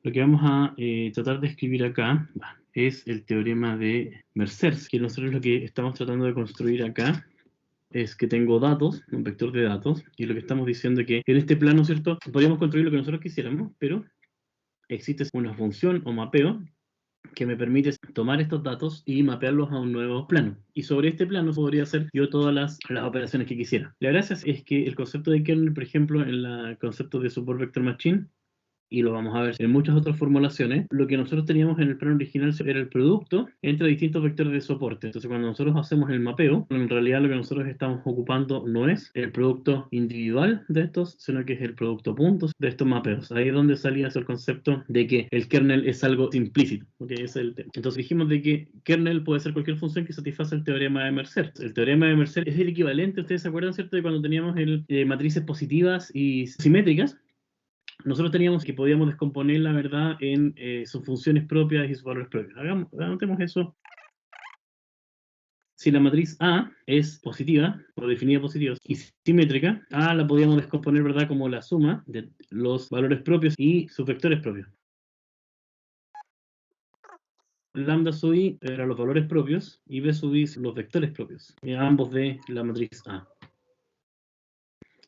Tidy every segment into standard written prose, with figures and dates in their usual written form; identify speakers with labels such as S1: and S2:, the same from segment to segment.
S1: Lo que vamos a tratar de escribir acá es el teorema de Mercer, que nosotros lo que estamos tratando de construir acá es que tengo datos, un vector de datos, y lo que estamos diciendo es que en este plano, ¿cierto? Podríamos construir lo que nosotros quisiéramos, pero existe una función o mapeo que me permite tomar estos datos y mapearlos a un nuevo plano. Y sobre este plano podría hacer yo todas las operaciones que quisiera. La gracia es que el concepto de kernel, por ejemplo, en el concepto de support vector machine, y lo vamos a ver en muchas otras formulaciones, lo que nosotros teníamos en el plano original era el producto entre distintos vectores de soporte. Entonces, cuando nosotros hacemos el mapeo, en realidad lo que nosotros estamos ocupando no es el producto individual de estos, sino que es el producto puntos de estos mapeos. Ahí es donde salía el concepto de que el kernel es algo implícito. ¿Okay? Entonces dijimos de que kernel puede ser cualquier función que satisface el teorema de Mercer. El teorema de Mercer es el equivalente, ustedes se acuerdan, ¿cierto?, de cuando teníamos matrices positivas y simétricas. Nosotros teníamos que podíamos descomponer la verdad en sus funciones propias y sus valores propios. Anotemos eso. Si la matriz A es positiva, o definida positiva, y simétrica, A la podíamos descomponer, ¿verdad?, como la suma de los valores propios y sus vectores propios. Lambda sub i eran los valores propios y b sub i los vectores propios, ambos de la matriz A.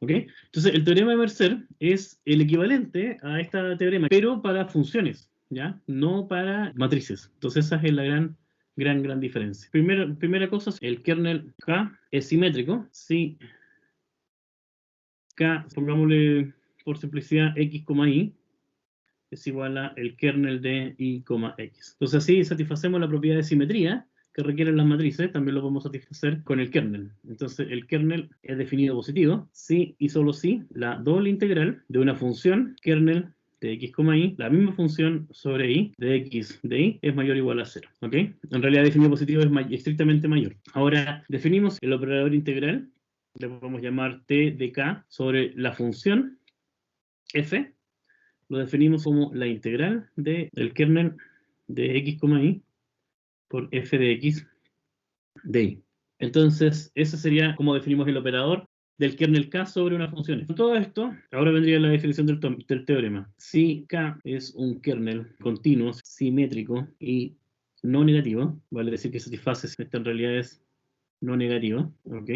S1: ¿Ok? Entonces, el teorema de Mercer es el equivalente a este teorema, pero para funciones, ¿ya? No para matrices. Entonces, esa es la gran diferencia. Primera cosa, el kernel K es simétrico. Si K, pongámosle por simplicidad x, y, es igual a el kernel de y, x. Entonces, así satisfacemos la propiedad de simetría que requieren las matrices, también lo podemos satisfacer con el kernel. Entonces, el kernel es definido positivo si y solo si la doble integral de una función kernel de x, y, la misma función sobre y de x de y es mayor o igual a 0. ¿Ok? En realidad, definido positivo es estrictamente mayor. Ahora, definimos el operador integral, le podemos llamar t de k sobre la función f. Lo definimos como la integral del kernel de x, y por f de x de y. Entonces, ese sería como definimos el operador del kernel k sobre una función. Con todo esto, ahora vendría la definición del teorema. Si k es un kernel continuo, simétrico y no negativo, vale decir que satisface si esta en realidad es no negativo, ¿ok?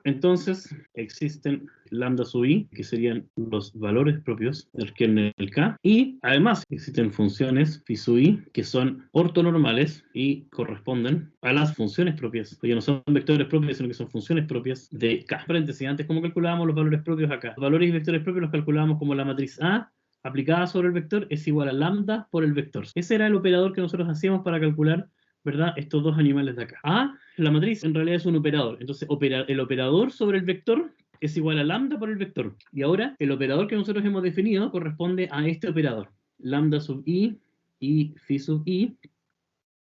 S1: Entonces, existen lambda sub i, que serían los valores propios del kernel K, y además existen funciones phi sub i, que son ortonormales y corresponden a las funciones propias, porque no son vectores propios, sino que son funciones propias de K. Paréntesis, antes, ¿cómo calculábamos los valores propios acá? Los valores y vectores propios los calculábamos como la matriz A aplicada sobre el vector es igual a lambda por el vector. Ese era el operador que nosotros hacíamos para calcular, ¿verdad?, estos dos animales de acá. A, la matriz en realidad es un operador. Entonces, el operador sobre el vector es igual a lambda por el vector. Y ahora, el operador que nosotros hemos definido corresponde a este operador. Lambda sub i y phi sub i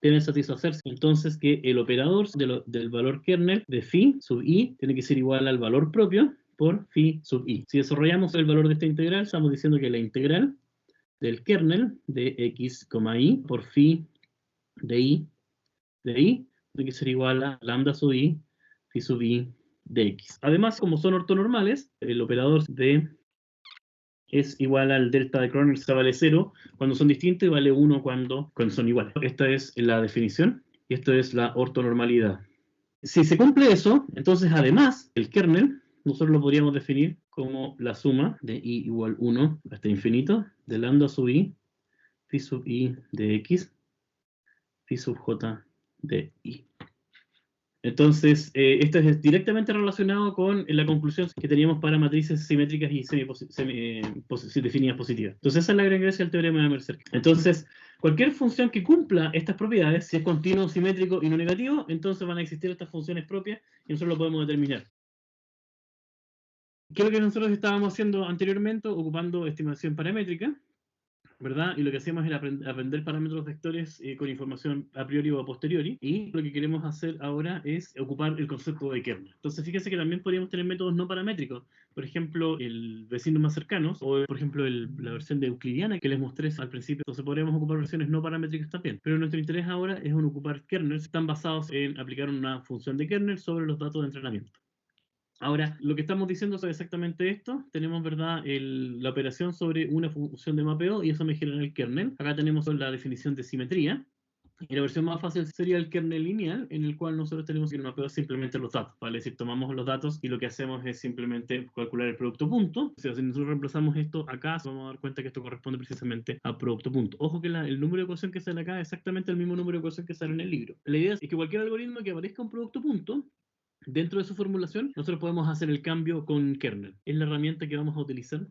S1: deben satisfacerse. Entonces, que el operador del valor kernel de phi sub i tiene que ser igual al valor propio por phi sub i. Si desarrollamos el valor de esta integral, estamos diciendo que la integral del kernel de x, y por phi de i tiene que ser igual a lambda sub i, phi sub i de x. Además, como son ortonormales, el operador de es igual al delta de Kronecker, se vale 0 cuando son distintos y vale 1 cuando son iguales. Esta es la definición y esto es la ortonormalidad. Si se cumple eso, entonces además el kernel nosotros lo podríamos definir como la suma de i igual 1 hasta infinito de lambda sub i, phi sub i de x, phi sub j de i. Entonces, esto es directamente relacionado con la conclusión que teníamos para matrices simétricas y definidas positivas. Entonces, esa es la gran gracia del teorema de Mercer. Entonces, cualquier función que cumpla estas propiedades, si es continuo, simétrico y no negativo, entonces van a existir estas funciones propias y nosotros lo podemos determinar. ¿Qué es lo que nosotros estábamos haciendo anteriormente? Ocupando estimación paramétrica, ¿verdad? Y lo que hacemos es aprender parámetros vectores con información a priori o a posteriori. Y lo que queremos hacer ahora es ocupar el concepto de kernel. Entonces, fíjense que también podríamos tener métodos no paramétricos. Por ejemplo, el vecino más cercanos, o por ejemplo, la versión de euclidiana que les mostré al principio. Entonces, podríamos ocupar versiones no paramétricas también. Pero nuestro interés ahora es en ocupar kernels que están basados en aplicar una función de kernel sobre los datos de entrenamiento. Ahora, lo que estamos diciendo es exactamente esto. Tenemos, ¿verdad?, la operación sobre una función de mapeo y eso me genera el kernel. Acá tenemos la definición de simetría. Y la versión más fácil sería el kernel lineal, en el cual nosotros tenemos que el mapeo simplemente los datos, ¿vale? Es decir, tomamos los datos y lo que hacemos es simplemente calcular el producto punto. O sea, si nosotros reemplazamos esto acá, vamos a dar cuenta que esto corresponde precisamente a producto punto. Ojo que el número de ecuación que sale acá es exactamente el mismo número de ecuación que sale en el libro. La idea es que cualquier algoritmo que aparezca un producto punto, dentro de su formulación, nosotros podemos hacer el cambio con kernel. Es la herramienta que vamos a utilizar.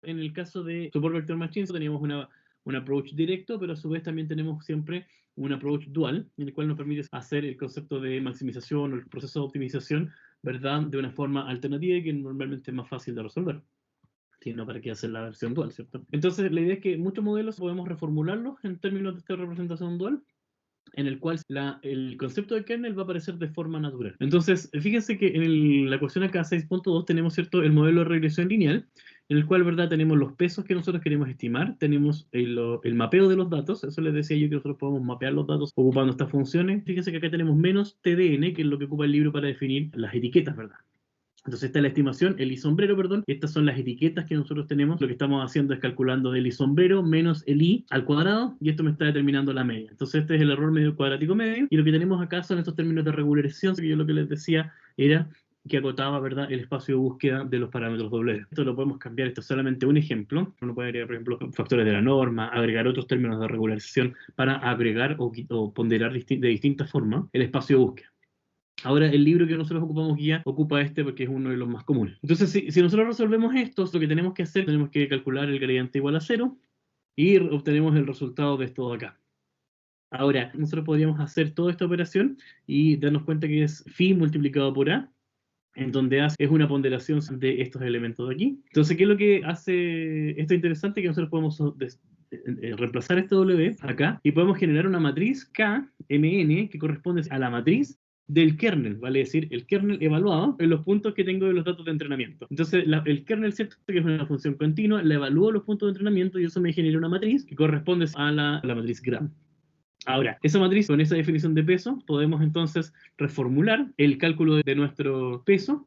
S1: En el caso de Support Vector Machines teníamos un approach directo, pero a su vez también tenemos siempre un approach dual, en el cual nos permite hacer el concepto de maximización o el proceso de optimización, ¿verdad?, de una forma alternativa y que normalmente es más fácil de resolver. Si no, ¿para qué hacer la versión dual, cierto? Entonces, la idea es que muchos modelos podemos reformularlos en términos de esta representación dual, en el cual el concepto de kernel va a aparecer de forma natural. Entonces, fíjense que en la ecuación acá 6.2 tenemos, ¿cierto?, el modelo de regresión lineal, en el cual, ¿verdad?, tenemos los pesos que nosotros queremos estimar, tenemos el mapeo de los datos, eso les decía yo que nosotros podemos mapear los datos ocupando estas funciones. Fíjense que acá tenemos menos TDN, que es lo que ocupa el libro para definir las etiquetas, ¿verdad? Entonces esta es la estimación, el i-sombrero, perdón, y estas son las etiquetas que nosotros tenemos. Lo que estamos haciendo es calculando el i-sombrero menos el i al cuadrado, y esto me está determinando la media. Entonces este es el error medio cuadrático medio, y lo que tenemos acá son estos términos de regularización, que yo lo que les decía era que acotaba, ¿verdad?, el espacio de búsqueda de los parámetros W. Esto lo podemos cambiar, esto es solamente un ejemplo. Uno puede agregar, por ejemplo, factores de la norma, agregar otros términos de regularización para agregar o ponderar de distintas formas el espacio de búsqueda. Ahora, el libro que nosotros ocupamos guía ocupa este porque es uno de los más comunes. Entonces, si nosotros resolvemos esto, lo que tenemos que hacer, tenemos que calcular el gradiente igual a 0 y obtenemos el resultado de esto de acá. Ahora, nosotros podríamos hacer toda esta operación y darnos cuenta que es phi multiplicado por a, en donde A es una ponderación de estos elementos de aquí. Entonces, ¿qué es lo que hace esto interesante? Que nosotros podemos reemplazar este W acá y podemos generar una matriz KMN que corresponde a la matriz del kernel, vale decir, el kernel evaluado en los puntos que tengo de los datos de entrenamiento. Entonces, el kernel, ¿cierto?, que es una función continua, la evalúo los puntos de entrenamiento y eso me genera una matriz que corresponde a la matriz gram. Ahora, esa matriz, con esa definición de peso, podemos entonces reformular el cálculo de nuestro peso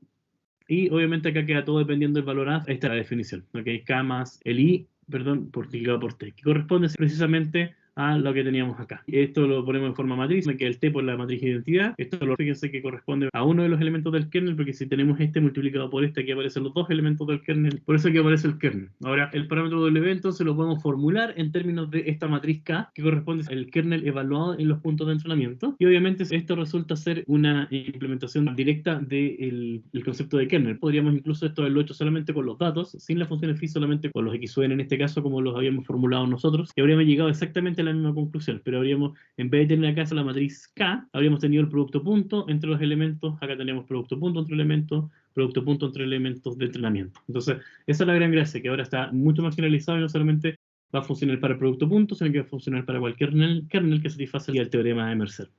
S1: y obviamente acá queda todo dependiendo del valor A, esta es la definición, ¿ok? K más el I, perdón, multiplicado por T, que corresponde precisamente a lo que teníamos acá. Esto lo ponemos en forma matriz, me queda el T por la matriz de identidad. Esto fíjense que corresponde a uno de los elementos del kernel, porque si tenemos este multiplicado por este, aquí aparecen los dos elementos del kernel, por eso aquí aparece el kernel. Ahora, el parámetro W entonces lo podemos formular en términos de esta matriz K, que corresponde al kernel evaluado en los puntos de entrenamiento, y obviamente esto resulta ser una implementación directa del concepto de kernel. Podríamos incluso esto haberlo hecho solamente con los datos, sin las funciones phi, solamente con los XON en este caso, como los habíamos formulado nosotros, y habríamos llegado exactamente a la misma conclusión, pero habríamos, en vez de tener acá la matriz K, habríamos tenido el producto punto entre los elementos, acá tenemos producto punto entre elementos, producto punto entre elementos de entrenamiento. Entonces, esa es la gran gracia, que ahora está mucho más generalizado y no solamente va a funcionar para el producto punto, sino que va a funcionar para cualquier kernel que satisfaga el teorema de Mercer.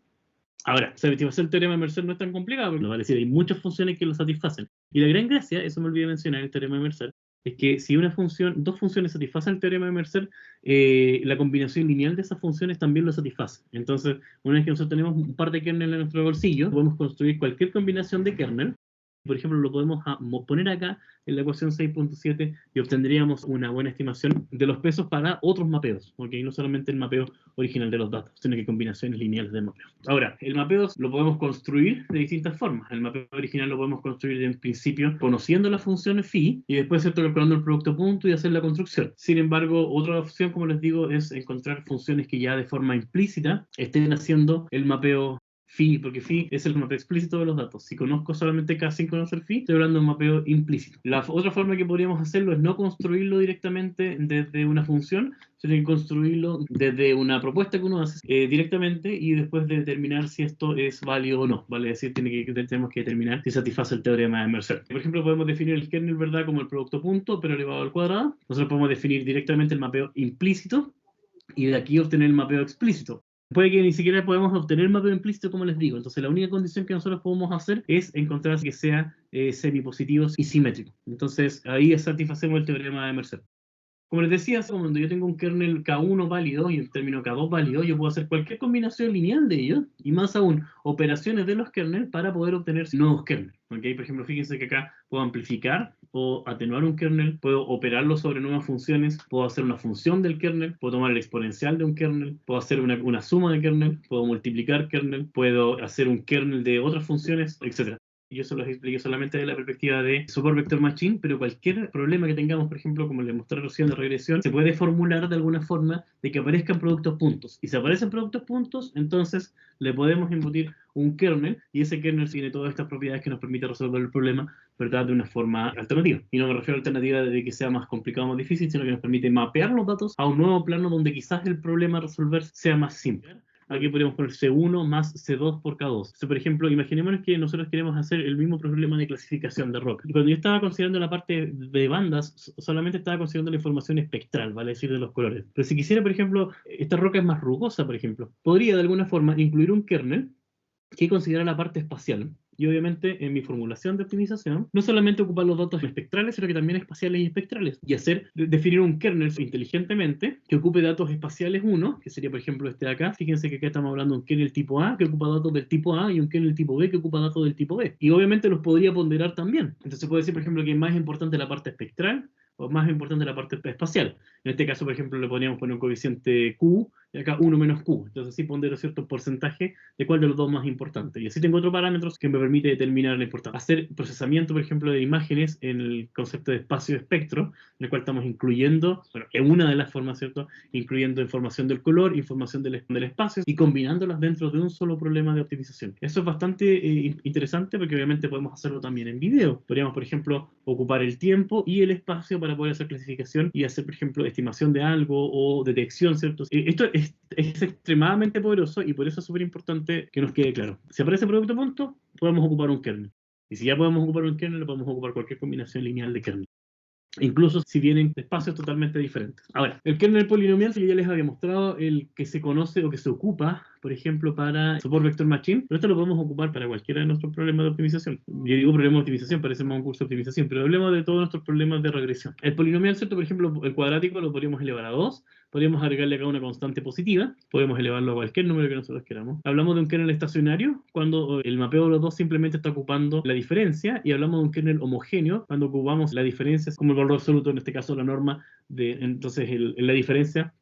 S1: Ahora, satisfacer el teorema de Mercer no es tan complicado, porque vale decir, hay muchas funciones que lo satisfacen. Y la gran gracia, eso me olvidé mencionar en el teorema de Mercer, es que si dos funciones satisfacen el teorema de Mercer, la combinación lineal de esas funciones también lo satisface. Entonces, una vez que nosotros tenemos un par de kernel en nuestro bolsillo, podemos construir cualquier combinación de kernel. Por ejemplo, lo podemos poner acá en la ecuación 6.7 y obtendríamos una buena estimación de los pesos para otros mapeos, ¿okay? No solamente el mapeo original de los datos, sino que combinaciones lineales de mapeo. Ahora, el mapeo lo podemos construir de distintas formas. El mapeo original lo podemos construir en principio conociendo las funciones phi y después, ¿cierto?, calculando el producto punto y hacer la construcción. Sin embargo, otra opción, como les digo, es encontrar funciones que ya de forma implícita estén haciendo el mapeo phi, porque phi es el mapeo explícito de los datos. Si conozco solamente K sin conocer phi, estoy hablando de un mapeo implícito. La otra forma que podríamos hacerlo es no construirlo directamente desde una función, sino que construirlo desde una propuesta que uno hace directamente y después de determinar si esto es válido o no. Vale decir, tenemos que determinar si satisface el teorema de Mercer. Por ejemplo, podemos definir el kernel, ¿verdad?, como el producto punto, pero elevado al cuadrado. Nosotros podemos definir directamente el mapeo implícito y de aquí obtener el mapeo explícito. Puede que ni siquiera podemos obtener mapeo implícito, como les digo. Entonces, la única condición que nosotros podemos hacer es encontrar que sea semipositivos y simétricos. Entonces, ahí satisfacemos el teorema de Mercer. Como les decía, cuando yo tengo un kernel K1 válido y un término K2 válido, yo puedo hacer cualquier combinación lineal de ellos, y más aún, operaciones de los kernels para poder obtener nuevos kernels. ¿Okay? Por ejemplo, fíjense que acá puedo amplificar o atenuar un kernel, puedo operarlo sobre nuevas funciones, puedo hacer una función del kernel, puedo tomar el exponencial de un kernel, puedo hacer una suma de kernel, puedo multiplicar kernel, puedo hacer un kernel de otras funciones, etc. Yo se los expliqué solamente desde la perspectiva de Support Vector Machine, pero cualquier problema que tengamos, por ejemplo, como les mostré recién de regresión, se puede formular de alguna forma de que aparezcan productos puntos. Y si aparecen productos puntos, entonces le podemos embutir un kernel, y ese kernel tiene todas estas propiedades que nos permite resolver el problema, ¿verdad?, de una forma alternativa. Y no me refiero a alternativa de que sea más complicado o más difícil, sino que nos permite mapear los datos a un nuevo plano donde quizás el problema a resolver sea más simple. Aquí podríamos poner C1 más C2 por K2. Entonces, por ejemplo, imaginémonos que nosotros queremos hacer el mismo problema de clasificación de roca. Cuando yo estaba considerando la parte de bandas, solamente estaba considerando la información espectral, vale decir, de los colores. Pero si quisiera, por ejemplo, esta roca es más rugosa, por ejemplo, podría de alguna forma incluir un kernel que considera la parte espacial. Y obviamente en mi formulación de optimización, no solamente ocupar los datos espectrales, sino que también espaciales y espectrales. Y definir un kernel inteligentemente que ocupe datos espaciales 1, que sería por ejemplo este de acá. Fíjense que acá estamos hablando de un kernel tipo A que ocupa datos del tipo A y un kernel tipo B que ocupa datos del tipo B. Y obviamente los podría ponderar también. Entonces se puede decir, por ejemplo, que es más importante la parte espectral o más importante la parte espacial. En este caso, por ejemplo, le podríamos poner un coeficiente Q y acá 1 menos Q. Entonces así pondero cierto porcentaje de cuál de los dos más importante. Y así tengo otros parámetros que me permite determinar la importancia. Hacer procesamiento, por ejemplo, de imágenes en el concepto de espacio-espectro, en el cual estamos incluyendo, bueno, en una de las formas, ¿cierto? Incluyendo información del color, información del espacio y combinándolas dentro de un solo problema de optimización. Eso es bastante interesante porque obviamente podemos hacerlo también en video. Podríamos, por ejemplo, ocupar el tiempo y el espacio para poder hacer clasificación y hacer, por ejemplo, estimación de algo o detección, ¿cierto? Esto es extremadamente poderoso y por eso es súper importante que nos quede claro. Si aparece producto punto, podemos ocupar un kernel. Y si ya podemos ocupar un kernel, podemos ocupar cualquier combinación lineal de kernel. Incluso si vienen de espacios totalmente diferentes. Ahora, el kernel polinomial, que ya les había mostrado, el que se conoce o que se ocupa, por ejemplo, para Support Vector Machine, pero esto lo podemos ocupar para cualquiera de nuestros problemas de optimización. Yo digo problema de optimización, parece más un curso de optimización, pero hablemos de todos nuestros problemas de regresión. El polinomial, ¿cierto? Por ejemplo, el cuadrático lo podríamos elevar a 2, podríamos agregarle acá una constante positiva, podemos elevarlo a cualquier número que nosotros queramos. Hablamos de un kernel estacionario, cuando el mapeo de los dos simplemente está ocupando la diferencia, y hablamos de un kernel homogéneo, cuando ocupamos la diferencia como el valor absoluto, en este caso la norma, entonces la diferencia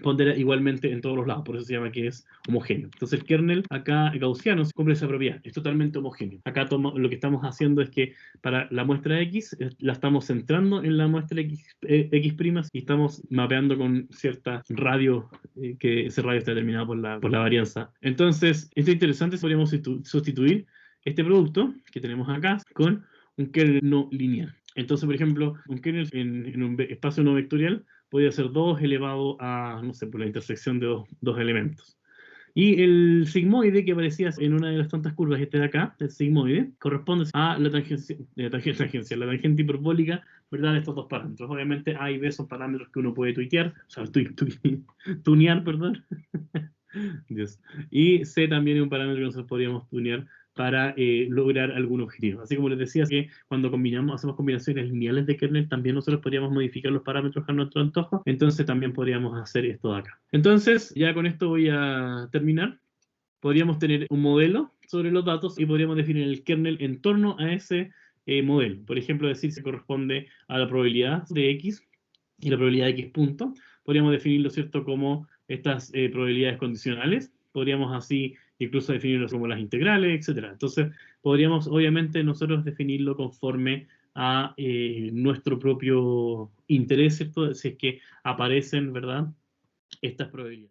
S1: pondera igualmente en todos los lados, por eso se llama que es homogéneo. Entonces el kernel acá gaussiano cumple esa propiedad, es totalmente homogéneo. Acá lo que estamos haciendo es que para la muestra X la estamos centrando en la muestra X', y estamos mapeando con cierta radio, que ese radio está determinado por la varianza. Entonces, esto es interesante, podríamos sustituir este producto que tenemos acá con un kernel no lineal. Entonces, por ejemplo, un kernel en un espacio no vectorial podría ser 2 elevado a, no sé, por la intersección de dos elementos. Y el sigmoide que aparecía en una de las tantas curvas, este de acá, el sigmoide, corresponde a la la tangente hiperbólica, ¿verdad?, de estos dos parámetros. Obviamente A y B son parámetros que uno puede tuitear, o sea, tunear, perdón. Dios. Y C también es un parámetro que nosotros podríamos tunear para lograr algún objetivo. Así como les decía, que cuando hacemos combinaciones lineales de kernel, también nosotros podríamos modificar los parámetros a nuestro antojo, entonces también podríamos hacer esto de acá. Entonces, ya con esto voy a terminar. Podríamos tener un modelo sobre los datos y podríamos definir el kernel en torno a ese modelo. Por ejemplo, decir si corresponde a la probabilidad de X y la probabilidad de X punto. Podríamos definirlo, ¿cierto?, como estas probabilidades condicionales. Podríamos así incluso definirlo como las integrales, etc. Entonces, podríamos obviamente nosotros definirlo conforme a nuestro propio interés, ¿cierto? Si es que aparecen, ¿verdad?, estas probabilidades.